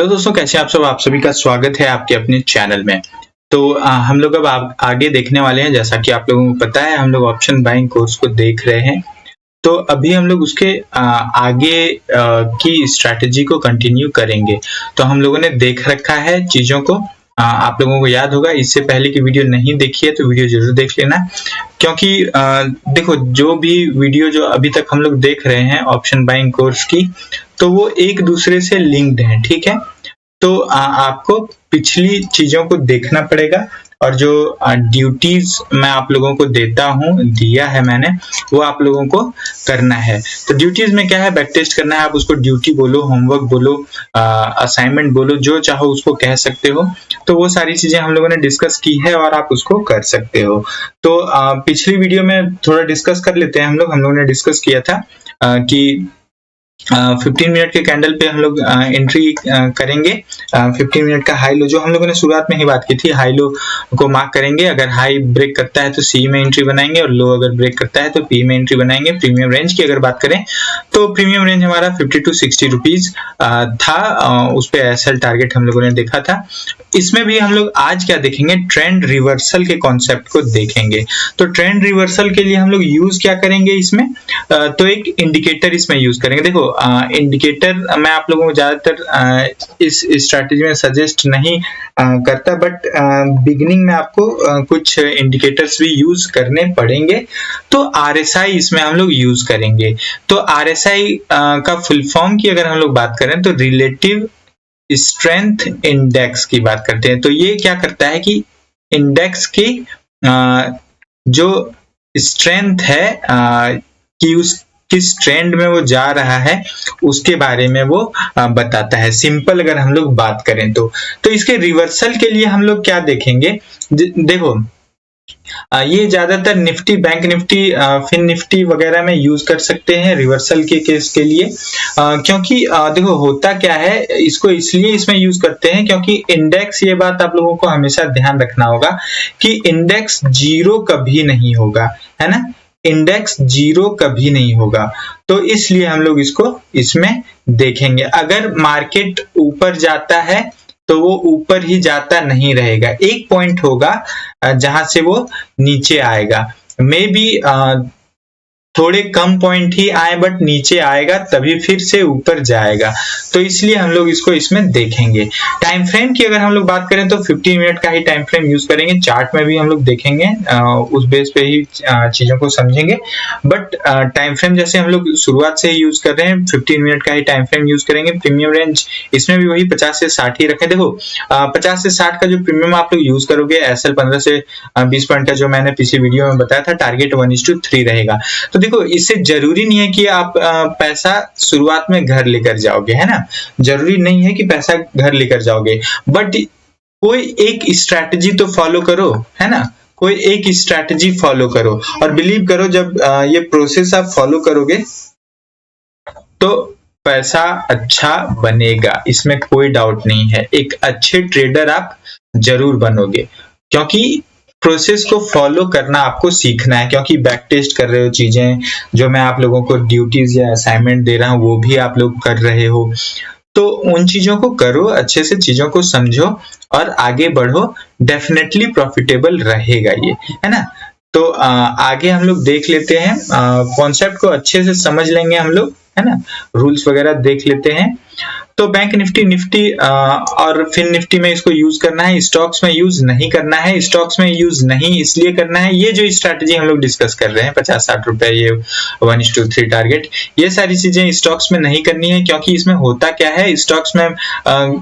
तो दोस्तों कैसे हैं आप सब। आप सभी का स्वागत है आपके अपने चैनल में। तो हम लोग अब आगे देखने वाले हैं। जैसा कि आप लोगों को पता है हम लोग ऑप्शन बाइंग कोर्स को देख रहे हैं। तो अभी हम लोग उसके आगे की स्ट्रैटेजी को कंटिन्यू करेंगे। तो हम लोगों ने देख रखा है चीजों को। आप लोगों को याद होगा, इससे पहले की वीडियो नहीं देखी है तो वीडियो जरूर देख लेना, क्योंकि देखो जो भी वीडियो जो अभी तक हम लोग देख रहे हैं ऑप्शन बाइंग कोर्स की, तो वो एक दूसरे से लिंक्ड है। ठीक है, तो आपको पिछली चीजों को देखना पड़ेगा और जो ड्यूटीज मैं आप लोगों को देता हूं, दिया है मैंने, वो आप लोगों को करना है। तो ड्यूटीज में क्या है, बैक टेस्ट करना है। आप उसको ड्यूटी बोलो, होमवर्क बोलो, असाइनमेंट बोलो, जो चाहो उसको कह सकते हो। तो वो सारी चीजें हम लोगों ने डिस्कस की है और आप उसको कर सकते हो। तो पिछली वीडियो में थोड़ा डिस्कस कर लेते हैं। हम लोगों ने डिस्कस किया था कि 15 मिनट के कैंडल पे हम लोग एंट्री करेंगे। 15 मिनट का हाई लो, जो हम लोगों ने शुरुआत में ही बात की थी, हाई लो को मार्क करेंगे। अगर हाई ब्रेक करता है तो सी में एंट्री बनाएंगे और लो अगर ब्रेक करता है तो पी में एंट्री बनाएंगे। प्रीमियम रेंज की अगर बात करें तो प्रीमियम रेंज हमारा 50 to 60 रुपीज था। उस पे एसएल टारगेट हम लोगों ने देखा था। इसमें भी हम लोग आज क्या देखेंगे, ट्रेंड रिवर्सल के कॉन्सेप्ट को देखेंगे। तो ट्रेंड रिवर्सल के लिए हम लोग यूज क्या करेंगे इसमें, तो एक इंडिकेटर इसमें यूज करेंगे। देखो इंडिकेटर मैं आप लोगों को ज्यादातर इस स्ट्रैटेजी में सजेस्ट नहीं करता, बट बिगिनिंग में आपको कुछ इंडिकेटर्स भी यूज करने पड़ेंगे। तो आरएसआई इसमें हम लोग यूज करेंगे। तो आरएसआई का फुल फॉर्म की अगर हम लोग बात करें तो रिलेटिव स्ट्रेंथ इंडेक्स की बात करते हैं। तो ये क्या करता है कि इंडेक्स की जो स्ट्रेंथ है कि उस किस ट्रेंड में वो जा रहा है उसके बारे में वो बताता है। सिंपल अगर हम लोग बात करें तो इसके रिवर्सल के लिए हम लोग क्या देखेंगे, देखो ये ज्यादातर Nifty, bank Nifty, fin Nifty वगैरह में यूज कर सकते हैं रिवर्सल के केस के लिए। क्योंकि देखो होता क्या है, इसको इसलिए इसमें यूज करते हैं क्योंकि इंडेक्स, ये बात आप लोगों को हमेशा ध्यान रखना होगा कि इंडेक्स जीरो कभी नहीं होगा, है ना। इंडेक्स जीरो कभी नहीं होगा, तो इसलिए हम लोग इसको इसमें देखेंगे। अगर मार्केट ऊपर जाता है तो वो ऊपर ही जाता नहीं रहेगा, एक पॉइंट होगा जहां से वो नीचे आएगा। मे बी थोड़े कम पॉइंट ही आए बट नीचे आएगा, तभी फिर से ऊपर जाएगा। तो इसलिए हम लोग इसको इसमें देखेंगे। टाइम फ्रेम की अगर हम लोग बात करें तो 15 मिनट का ही टाइम फ्रेम यूज करेंगे। चार्ट में भी हम लोग देखेंगे, उस बेस पे ही चीजों को समझेंगे। बट टाइम फ्रेम जैसे हम लोग शुरुआत से ही यूज कर रहे हैं, 15 मिनट का ही टाइम फ्रेम यूज करेंगे। प्रीमियम रेंज इसमें भी वही 50 से 60 ही रखें। देखो 50 से 60 का जो प्रीमियम आप लोग यूज करोगे, एसएल 15 से 20 पॉइंट का जो मैंने पिछली वीडियो में बताया था, टारगेट 1:3 रहेगा। तो देखो इससे जरूरी नहीं है कि आप पैसा शुरुआत में घर लेकर जाओगे, है ना। जरूरी नहीं है कि पैसा घर लेकर जाओगे, बट कोई एक स्ट्रैटेजी तो फॉलो करो, है ना। कोई एक स्ट्रैटेजी फॉलो करो और बिलीव करो, जब ये प्रोसेस आप फॉलो करोगे तो पैसा अच्छा बनेगा, इसमें कोई डाउट नहीं है। एक अच्छे ट्रेडर आप जरूर बनोगे, क्योंकि प्रोसेस को फॉलो करना आपको सीखना है। क्योंकि बैक टेस्ट कर रहे हो, चीजें जो मैं आप लोगों को ड्यूटीज या असाइनमेंट दे रहा हूं वो भी आप लोग कर रहे हो, तो उन चीजों को करो, अच्छे से चीजों को समझो और आगे बढ़ो। डेफिनेटली प्रॉफिटेबल रहेगा ये, है ना। तो आगे हम लोग देख लेते हैं, कॉन्सेप्ट को अच्छे से समझ लेंगे हम लोग, है ना। रूल्स वगैरह देख लेते हैं। तो बैंक निफ्टी, निफ्टी और फिन निफ्टी में इसको यूज करना है, स्टॉक्स में यूज नहीं करना है। स्टॉक्स में यूज नहीं इसलिए करना है, ये जो स्ट्रैटेजी हम लोग डिस्कस कर रहे हैं 50-60 रुपए, ये 1:3 टारगेट, ये सारी चीजें स्टॉक्स में नहीं करनी है। क्योंकि इसमें होता क्या है, स्टॉक्स में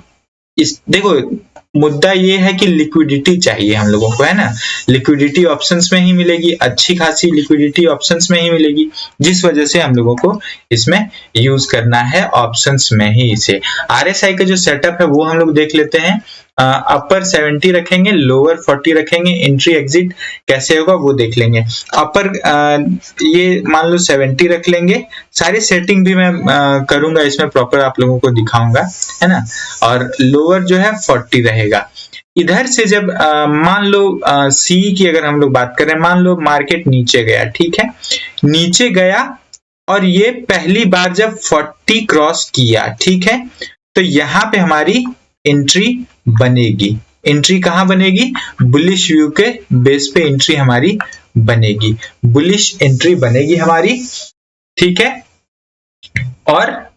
देखो मुद्दा ये है कि लिक्विडिटी चाहिए हम लोगों को, है ना। लिक्विडिटी ऑप्शंस में ही मिलेगी, अच्छी खासी लिक्विडिटी ऑप्शंस में ही मिलेगी, जिस वजह से हम लोगों को इसमें यूज करना है ऑप्शंस में ही इसे। आरएसआई का जो सेटअप है वो हम लोग देख लेते हैं। अपर 70 रखेंगे, लोअर 40 रखेंगे। एंट्री एग्जिट कैसे होगा वो देख लेंगे। अपर ये मान लो 70 रख लेंगे। सारी सेटिंग भी मैं करूंगा इसमें, प्रॉपर आप लोगों को दिखाऊंगा, है ना। और लोअर जो है 40 रहेगा। इधर से जब मान लो सी की अगर हम लोग बात करें, मान लो मार्केट नीचे गया, ठीक है, नीचे गया और ये पहली बार जब 40 क्रॉस किया, ठीक है, तो यहाँ पे हमारी एंट्री बनेगी। एंट्री कहाँ बनेगी? बुलिश व्यू के बेस पे एंट्री हमारी बनेगी, बुलिश एंट्री बनेगी हमारी, ठीक है। और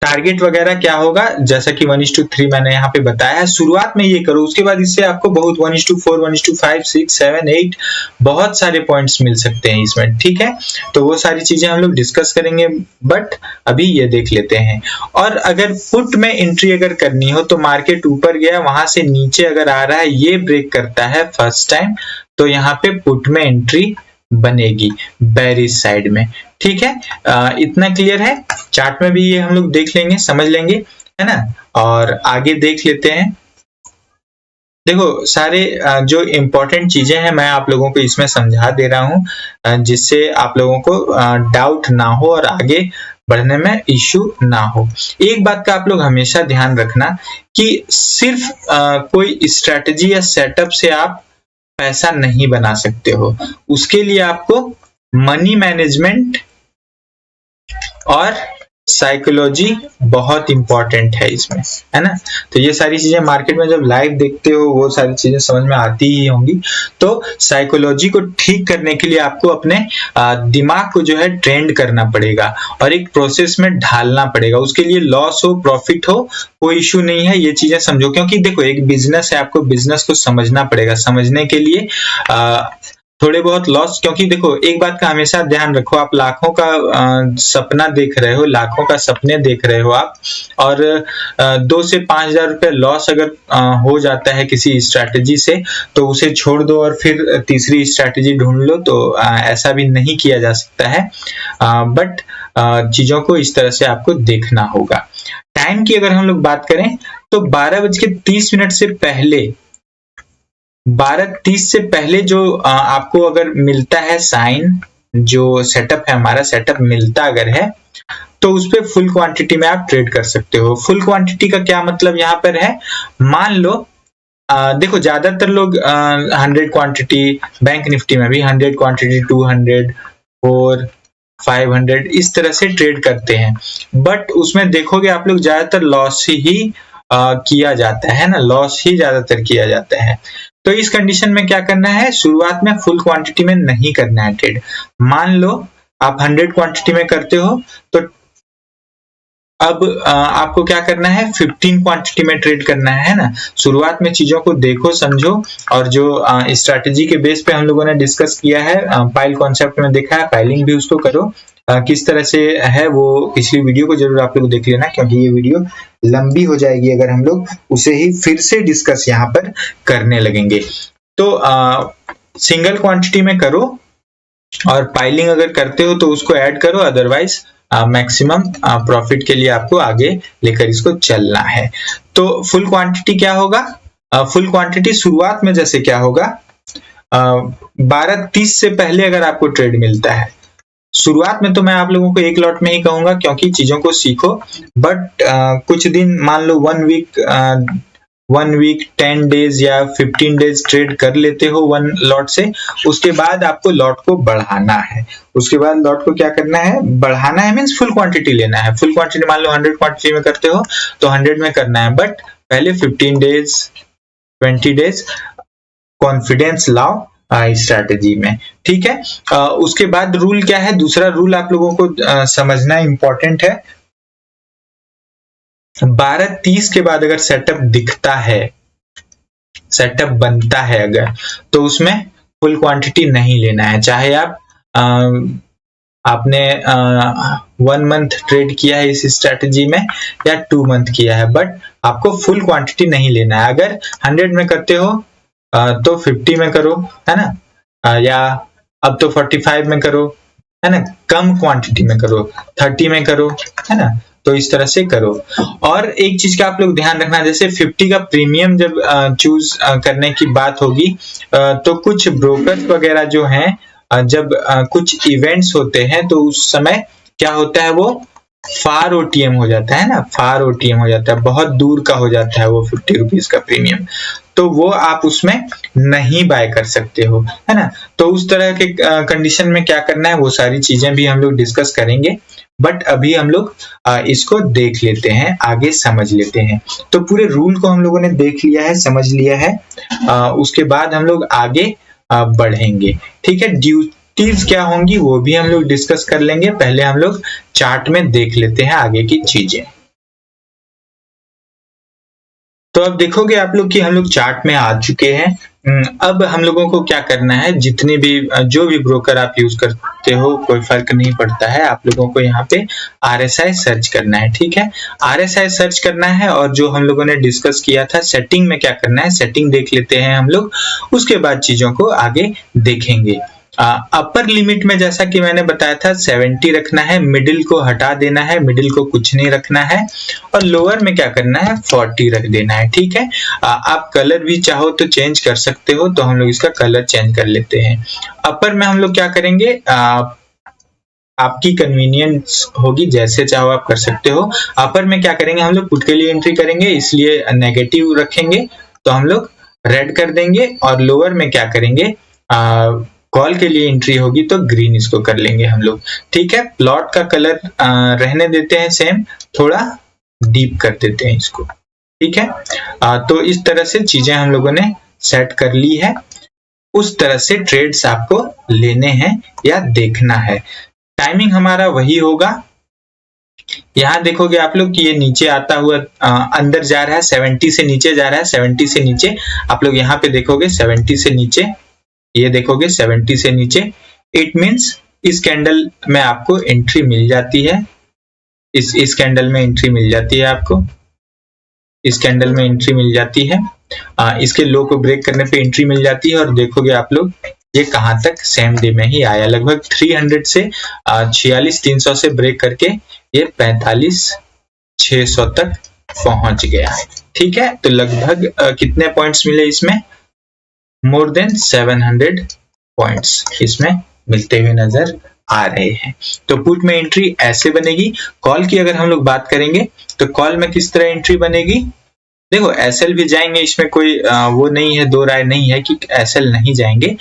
टारगेट वगैरह क्या होगा, जैसा कि 1:3 मैंने यहाँ पे बताया है। शुरुआत में ये करो, उसके बाद इससे आपको बहुत 1:4, 1:5, 6, 7, 8 बहुत सारे पॉइंट्स मिल सकते हैं इसमें, ठीक है। तो वो सारी चीजें हम लोग डिस्कस करेंगे, बट अभी ये देख लेते हैं। और अगर पुट में एंट्री अगर करनी हो तो मार्केट ऊपर गया, वहां से नीचे अगर आ रहा है, ये ब्रेक करता है फर्स्ट टाइम, तो यहाँ पे पुट में एंट्री बनेगी बेरिश साइड में, ठीक है। इतना क्लियर है। चार्ट में भी ये हम लोग देख लेंगे, समझ लेंगे, है ना। और आगे देख लेते हैं। देखो सारे जो इम्पोर्टेंट चीजें हैं मैं आप लोगों को इसमें समझा दे रहा हूं, जिससे आप लोगों को डाउट ना हो और आगे बढ़ने में इश्यू ना हो। एक बात का आप लोग हमेशा ध्यान रखना कि सिर्फ कोई स्ट्रेटजी या सेटअप से आप पैसा नहीं बना सकते हो। उसके लिए आपको मनी मैनेजमेंट और साइकोलॉजी बहुत इंपॉर्टेंट है इसमें, है ना। तो ये सारी चीजें मार्केट में जब लाइव देखते हो वो सारी चीजें समझ में आती ही होंगी। तो साइकोलॉजी को ठीक करने के लिए आपको अपने दिमाग को जो है ट्रेंड करना पड़ेगा और एक प्रोसेस में ढालना पड़ेगा। उसके लिए लॉस हो प्रॉफिट हो कोई इश्यू नहीं है, ये चीजें समझो। क्योंकि देखो एक बिजनेस है, आपको बिजनेस को समझना पड़ेगा। समझने के लिए थोड़े बहुत लॉस, क्योंकि देखो एक बात का हमेशा ध्यान रखो, आप लाखों का सपना देख रहे हो, लाखों का सपने देख रहे हो आप, और 2 से 5 हजार रुपए लॉस अगर हो जाता है किसी स्ट्रैटेजी से, तो उसे छोड़ दो और फिर तीसरी स्ट्रैटेजी ढूंढ लो। तो ऐसा भी नहीं किया जा सकता है, बट चीजों को इस तरह से आपको देखना होगा। टाइम की अगर हम लोग बात करें तो 12:30 से पहले, 12:30 से पहले जो आपको अगर मिलता है साइन, जो सेटअप है हमारा सेटअप मिलता अगर है, तो उस पे फुल क्वांटिटी में आप ट्रेड कर सकते हो। फुल क्वांटिटी का क्या मतलब यहाँ पर है, मान लो देखो ज्यादातर लोग 100 क्वांटिटी, बैंक निफ्टी में भी 100 क्वांटिटी, 200, 4, 500 इस तरह से ट्रेड करते हैं। बट उसमें देखोगे आप लोग ज्यादातर लॉस ही किया जाता है ना, लॉस ही ज्यादातर किया जाता है। तो इस कंडीशन में क्या करना है, शुरुआत में फुल क्वांटिटी में नहीं करना है ट्रेड। मान लो आप 100 क्वांटिटी में करते हो, तो अब आपको क्या करना है, 15 क्वांटिटी में ट्रेड करना है ना। शुरुआत में चीजों को देखो समझो, और जो स्ट्रैटेजी के बेस पे हम लोगों ने डिस्कस किया है, पाइल कॉन्सेप्ट में देखा है, पाइलिंग भी उसको करो। किस तरह से है वो पिछली वीडियो को जरूर आप लोग देख लेना, क्योंकि ये वीडियो लंबी हो जाएगी अगर हम लोग उसे ही फिर से डिस्कस यहाँ पर करने लगेंगे। तो सिंगल क्वांटिटी में करो, और पाइलिंग अगर करते हो तो उसको ऐड करो, अदरवाइज मैक्सिमम प्रॉफिट के लिए आपको आगे लेकर इसको चलना है। तो फुल क्वांटिटी क्या होगा, फुल क्वांटिटी शुरुआत में जैसे क्या होगा, 12:30 से पहले अगर आपको ट्रेड मिलता है, शुरुआत में तो मैं आप लोगों को एक लॉट में ही कहूंगा क्योंकि चीजों को सीखो। बट कुछ दिन, मान लो 1 वीक 10 डेज या 15 डेज ट्रेड कर लेते हो 1 लॉट से, उसके बाद आपको लॉट को बढ़ाना है। उसके बाद लॉट को क्या करना है, बढ़ाना है, मींस फुल क्वांटिटी लेना है। फुल क्वांटिटी मान लो 100 क्वांटिटी में करते हो तो 100 में करना है, बट पहले 15 डेज 20 डेज कॉन्फिडेंस लाओ स्ट्रैटेजी में, ठीक है। उसके बाद रूल क्या है, दूसरा रूल आप लोगों को समझना इंपॉर्टेंट है। 12:30 के बाद अगर सेटअप दिखता है, सेटअप बनता है अगर, तो उसमें फुल क्वांटिटी नहीं लेना है। चाहे आप आपने 1 मंथ ट्रेड किया है इस स्ट्रैटेजी में या 2 मंथ किया है, बट आपको फुल क्वांटिटी नहीं लेना है। अगर 100 में करते हो तो 50 में करो, है ना, या अब तो 45 में करो, है ना, कम क्वांटिटी में करो, 30 में करो, है ना। तो इस तरह से करो। और एक चीज का आप लोग ध्यान रखना, जैसे 50 का प्रीमियम जब चूज करने की बात होगी, तो कुछ ब्रोकर्स वगैरह जो हैं, जब कुछ इवेंट्स होते हैं तो उस समय क्या होता है, वो फार ओटीएम हो जाता है ना, फार ओटीएम हो जाता है, बहुत दूर का हो जाता है वो 50 रुपीज का प्रीमियम, तो वो आप उसमें नहीं बाय कर सकते हो, है ना। तो उस तरह के कंडीशन में क्या करना है, वो सारी चीजें भी हम लोग डिस्कस करेंगे। बट अभी हम लोग इसको देख लेते हैं, आगे समझ लेते हैं। तो पूरे रूल को हम लोगों ने देख लिया है, समझ लिया है। उसके बाद हम लोग आगे बढ़ेंगे। ठीक है, ड्यूटीज क्या होंगी वो भी हम लोग डिस्कस कर लेंगे। पहले हम लोग चार्ट में देख लेते हैं आगे की चीजें। तो अब देखोगे आप लोग कि हम लोग चार्ट में आ चुके हैं। अब हम लोगों को क्या करना है, जितने भी जो भी ब्रोकर आप यूज करते हो कोई फर्क नहीं पड़ता है, आप लोगों को यहाँ पे RSI सर्च करना है। ठीक है, RSI सर्च करना है और जो हम लोगों ने डिस्कस किया था सेटिंग में क्या करना है, सेटिंग देख लेते हैं हम लोग, उसके बाद चीजों को आगे देखेंगे। अपर लिमिट में जैसा कि मैंने बताया था 70 रखना है, मिडिल को हटा देना है, मिडिल को कुछ नहीं रखना है, और लोअर में क्या करना है 40 रख देना है। ठीक है, आप कलर भी चाहो तो चेंज कर सकते हो, तो हम लोग इसका कलर चेंज कर लेते हैं। अपर में हम लोग क्या करेंगे, आपकी कन्वीनियंस होगी, जैसे चाहो आप कर सकते हो। अपर में क्या करेंगे, हम लोग पुट के लिए एंट्री करेंगे, इसलिए नेगेटिव रखेंगे तो हम लोग रेड कर देंगे, और लोअर में क्या करेंगे, कॉल के लिए एंट्री होगी तो ग्रीन इसको कर लेंगे हम लोग। ठीक है, प्लॉट का कलर रहने देते हैं सेम, थोड़ा डीप कर देते हैं इसको। ठीक है, तो इस तरह से चीजें हम लोगों ने सेट कर ली है। उस तरह से ट्रेड्स आपको लेने हैं या देखना है। टाइमिंग हमारा वही होगा। यहाँ देखोगे आप लोग कि ये नीचे आता हुआ अंदर जा रहा है, 70 से नीचे जा रहा है, 70 से नीचे आप लोग यहाँ पे देखोगे 70 से नीचे, ये देखोगे 70 से नीचे, इट मींस इस कैंडल में आपको एंट्री मिल जाती है, इस कैंडल में एंट्री मिल जाती है आपको, इस कैंडल में एंट्री मिल जाती है, इसके लो को ब्रेक करने पे एंट्री मिल जाती है। और देखोगे आप लोग ये कहां तक, सेम डे में ही आया, लगभग 300 से 46,300 से ब्रेक करके ये 45,600 तक पहुंच गया है। ठीक है, तो लगभग कितने पॉइंट्स मिले इसमें, मोर देन 700 पॉइंट्स इसमें मिलते हुए नजर आ रहे हैं। तो पुट में एंट्री ऐसे बनेगी। कॉल की अगर हम लोग बात करेंगे तो कॉल में किस तरह एंट्री बनेगी, देखो एसएल भी जाएंगे, इसमें कोई वो नहीं है, दो राय नहीं है कि एसएल नहीं जाएंगे,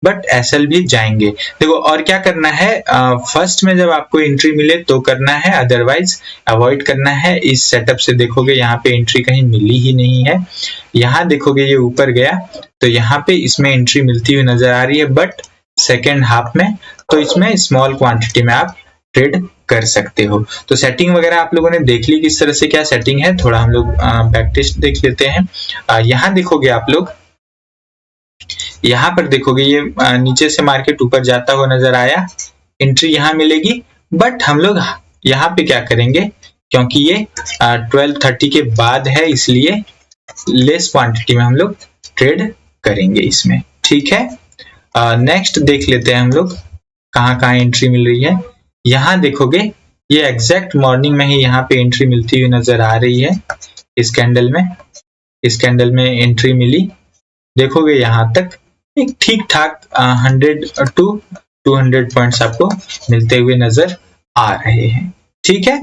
बट एसएल भी जाएंगे। देखो और क्या करना है, फर्स्ट में जब आपको एंट्री मिले तो करना है, अदरवाइज अवॉइड करना है। इस सेटअप से देखोगे यहाँ पे एंट्री कहीं मिली ही नहीं है। यहाँ देखोगे ये ऊपर गया तो यहाँ पे इसमें एंट्री मिलती हुई नजर आ रही है, बट सेकेंड हाफ में, तो इसमें स्मॉल क्वांटिटी में आप ट्रेड कर सकते हो। तो सेटिंग वगैरह आप लोगों ने देख ली किस तरह से क्या सेटिंग है। थोड़ा हम लोग बैक टेस्ट देख लेते हैं। यहाँ देखोगे आप लोग, यहाँ पर देखोगे ये नीचे से मार्केट ऊपर जाता हुआ नजर आया, एंट्री यहाँ मिलेगी, बट हम लोग यहाँ पे क्या करेंगे, क्योंकि ये 12:30 के बाद है इसलिए लेस क्वांटिटी में हम लोग ट्रेड करेंगे इसमें। ठीक है, नेक्स्ट देख लेते हैं हम लोग कहाँ कहाँ एंट्री मिल रही है। यहाँ देखोगे ये एग्जैक्ट मॉर्निंग में ही यहाँ पे एंट्री मिलती हुई नजर आ रही है, इस कैंडल में, इस कैंडल में एंट्री मिली। देखोगे यहाँ तक एक ठीक ठाक 100 to 200 पॉइंट्स आपको मिलते हुए नजर आ रहे हैं। ठीक है,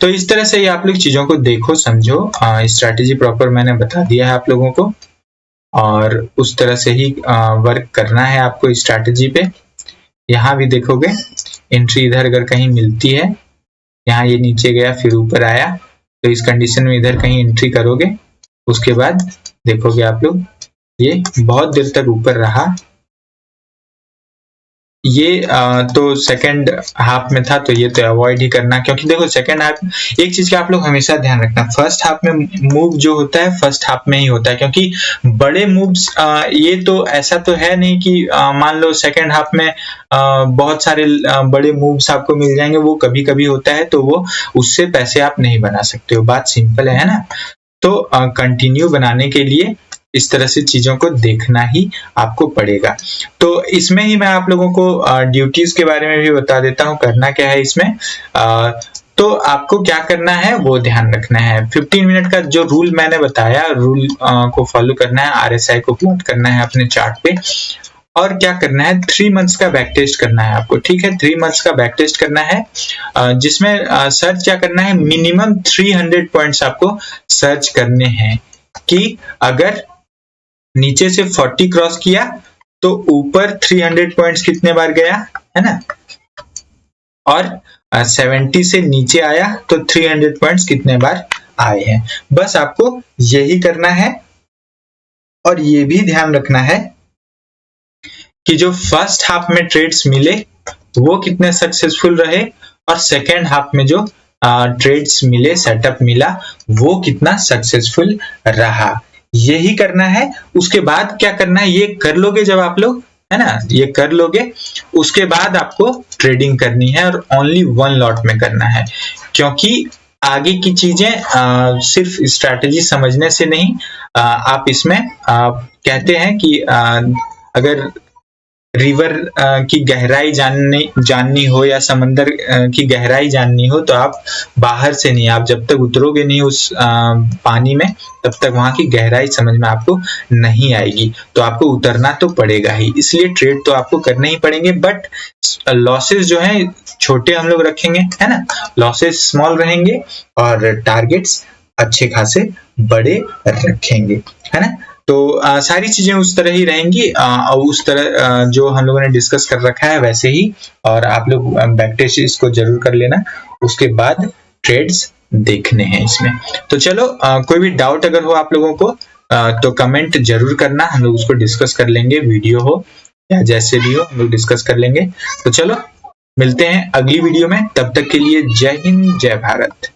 तो इस तरह से ये आप लोग चीजों को देखो, समझो। स्ट्रैटेजी प्रॉपर मैंने बता दिया है आप लोगों को, और उस तरह से ही वर्क करना है आपको स्ट्रैटेजी पे। यहाँ भी देखोगे एंट्री इधर अगर कहीं मिलती है, यहाँ ये नीचे गया फिर ऊपर आया, तो इस कंडीशन में इधर कहीं एंट्री करोगे, उसके बाद देखोगे आप लोग ये बहुत देर तक ऊपर रहा। ये तो सेकंड हाफ में था, तो ये तो अवॉइड ही करना, क्योंकि देखो सेकंड हाफ, एक चीज का आप लोग हमेशा ध्यान रखना, फर्स्ट हाफ में मूव जो होता है फर्स्ट हाफ में ही होता है, क्योंकि बड़े मूव्स ये तो ऐसा तो है नहीं कि मान लो सेकंड हाफ में बहुत सारे बड़े मूव्स आपको मिल जाएंगे, वो कभी कभी होता है, तो वो उससे पैसे आप नहीं बना सकते हो, बात सिंपल है ना। तो कंटिन्यू बनाने के लिए इस तरह से चीजों को देखना ही आपको पड़ेगा। तो इसमें ही मैं आप लोगों को ड्यूटीज के बारे में भी बता देता हूँ, करना क्या है इसमें। तो आपको क्या करना है वो ध्यान रखना है। 15 मिनट का जो रूल मैंने बताया, रूल को फॉलो करना है, RSI को प्लॉट करना है अपने चार्ट पे, और क्या करना है 3 मंथ्स का बैक टेस्ट करना है आपको। ठीक है, 3 मंथ्स का बैक टेस्ट करना है, जिसमें सर्च क्या करना है, मिनिमम 300 पॉइंट्स आपको सर्च करने हैं, कि अगर नीचे से 40 क्रॉस किया तो ऊपर 300 पॉइंट्स कितने बार गया है ना, और 70 से नीचे आया तो 300 पॉइंट्स कितने बार आए हैं। बस आपको यही करना है और ये भी ध्यान रखना है कि जो फर्स्ट हाफ में ट्रेड्स मिले वो कितने सक्सेसफुल रहे और सेकेंड हाफ में जो ट्रेड्स मिले, सेटअप मिला, वो कितना सक्सेसफुल रहा। यही करना है। उसके बाद क्या करना है, ये कर लोगे जब आप लोग, है ना, ये कर लोगे, उसके बाद आपको ट्रेडिंग करनी है और ओनली 1 लॉट में करना है, क्योंकि आगे की चीजें सिर्फ स्ट्रैटेजी समझने से नहीं, आप इसमें कहते हैं कि अगर रिवर की गहराई जाननी हो या समंदर की गहराई जाननी हो तो आप बाहर से नहीं, आप जब तक उतरोगे नहीं उस पानी में तब तक वहां की गहराई समझ में आपको नहीं आएगी। तो आपको उतरना तो पड़ेगा ही, इसलिए ट्रेड तो आपको करने ही पड़ेंगे, बट लॉसेस जो है छोटे हम लोग रखेंगे, है ना, लॉसेस स्मॉल रहेंगे और टारगेट्स अच्छे खासे बड़े रखेंगे, है ना। तो सारी चीजें उस तरह ही रहेंगी और उस तरह जो हम लोगों ने डिस्कस कर रखा है वैसे ही, और आप लोग बैक टेस्ट इसको जरूर कर लेना, उसके बाद ट्रेड्स देखने हैं इसमें। तो चलो कोई भी डाउट अगर हो आप लोगों को तो कमेंट जरूर करना, हम लोग उसको डिस्कस कर लेंगे, वीडियो हो या जैसे भी हो हम लोग डिस्कस कर लेंगे। तो चलो मिलते हैं अगली वीडियो में, तब तक के लिए जय हिंद जय भारत।